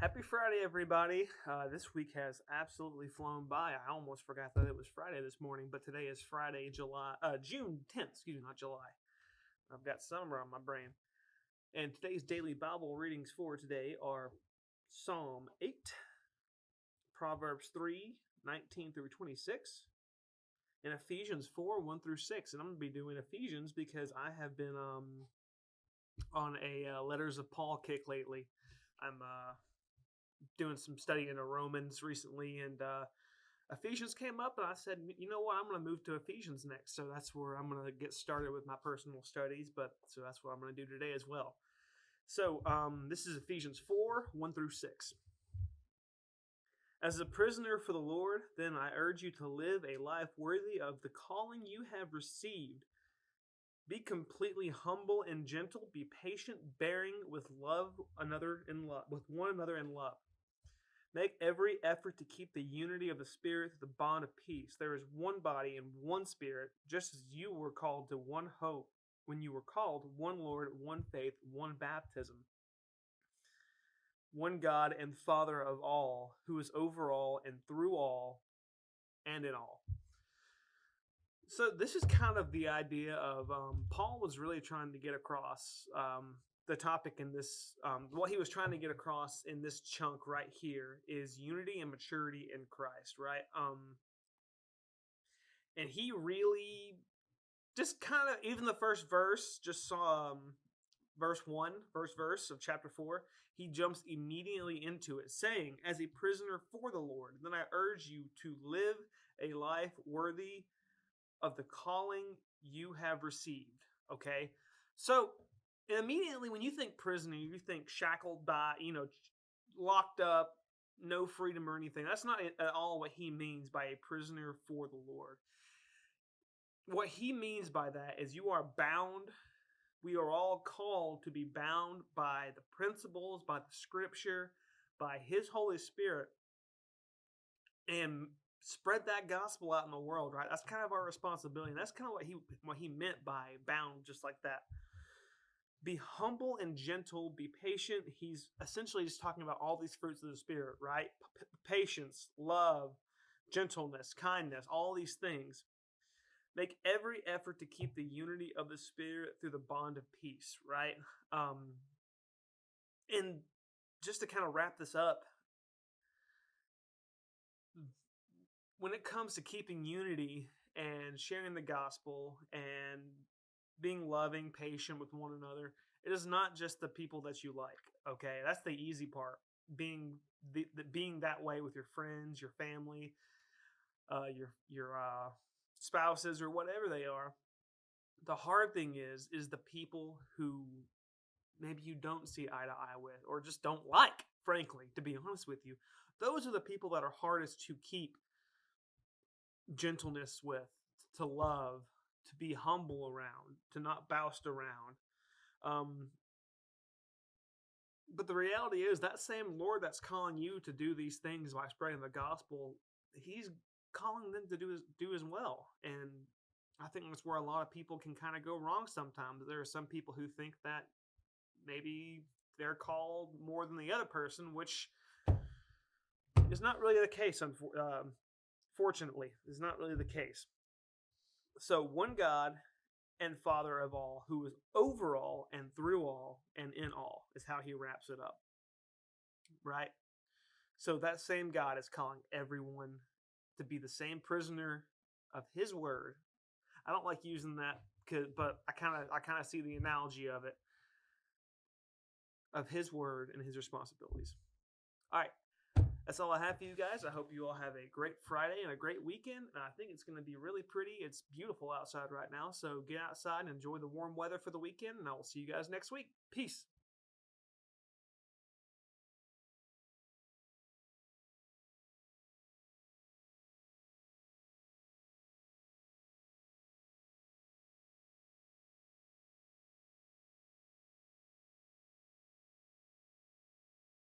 Happy Friday, everybody. This week has absolutely flown by. I almost forgot that it was Friday this morning, but today is Friday, June 10th, not July. I've got summer on my brain. And today's daily Bible readings for today are Psalm 8, Proverbs 3, 19 through 26, and Ephesians 4, 1 through 6. And I'm going to be doing Ephesians because I have been on a Letters of Paul kick lately. I'm doing some study into Romans recently, and Ephesians came up, and I said, you know what, I'm going to move to Ephesians next. So that's where I'm going to get started with my personal studies, so that's what I'm going to do today as well. So this is Ephesians 4, 1 through 6. As a prisoner for the Lord, then I urge you to live a life worthy of the calling you have received. Be completely humble and gentle. Be patient, bearing with one another in love. Make every effort to keep the unity of the Spirit through the bond of peace. There is one body and one Spirit, just as you were called to one hope when you were called, one Lord, one faith, one baptism. One God and Father of all, who is over all and through all and in all. So this is kind of the idea of Paul was really trying to get across the topic in this. What he was trying to get across in this chunk right here is unity and maturity in Christ, right? And he really just kind of, even the first verse, just saw first verse of chapter 4, he jumps immediately into it, saying, as a prisoner for the Lord, then I urge you to live a life worthy of the calling you have received. Okay, so immediately when you think prisoner, you think shackled by, locked up, no freedom or anything. That's not at all what he means by a prisoner for the Lord. What he means by that is you are bound. We are all called to be bound by the principles, by the scripture, by his Holy Spirit, and spread that gospel out in the world, right? That's kind of our responsibility. And that's kind of what he meant by bound, just like that. Be humble and gentle, be patient. He's essentially just talking about all these fruits of the Spirit, right? Patience, love, gentleness, kindness, all these things. Make every effort to keep the unity of the Spirit through the bond of peace, right? And just to kind of wrap this up, when it comes to keeping unity and sharing the gospel and being loving, patient with one another, it is not just the people that you like, okay? That's the easy part. Being that way with your friends, your family, your spouses, or whatever they are. The hard thing is the people who maybe you don't see eye to eye with, or just don't like, frankly, to be honest with you. Those are the people that are hardest to keep gentleness with, to love, to be humble around, to not boast around. But the reality is that same Lord that's calling you to do these things by spreading the gospel, he's calling them to do as well. And I think that's where a lot of people can kind of go wrong sometimes. There are some people who think that maybe they're called more than the other person, which is not really the case, fortunately. Is not really the case. So one God and Father of all, who is over all and through all and in all, is how he wraps it up, right? So that same God is calling everyone to be the same prisoner of his word. I don't like using that, but I kind of see the analogy of it, of his word and his responsibilities. All right. That's all I have for you guys. I hope you all have a great Friday and a great weekend. And I think it's going to be really pretty. It's beautiful outside right now. So get outside and enjoy the warm weather for the weekend. And I will see you guys next week. Peace.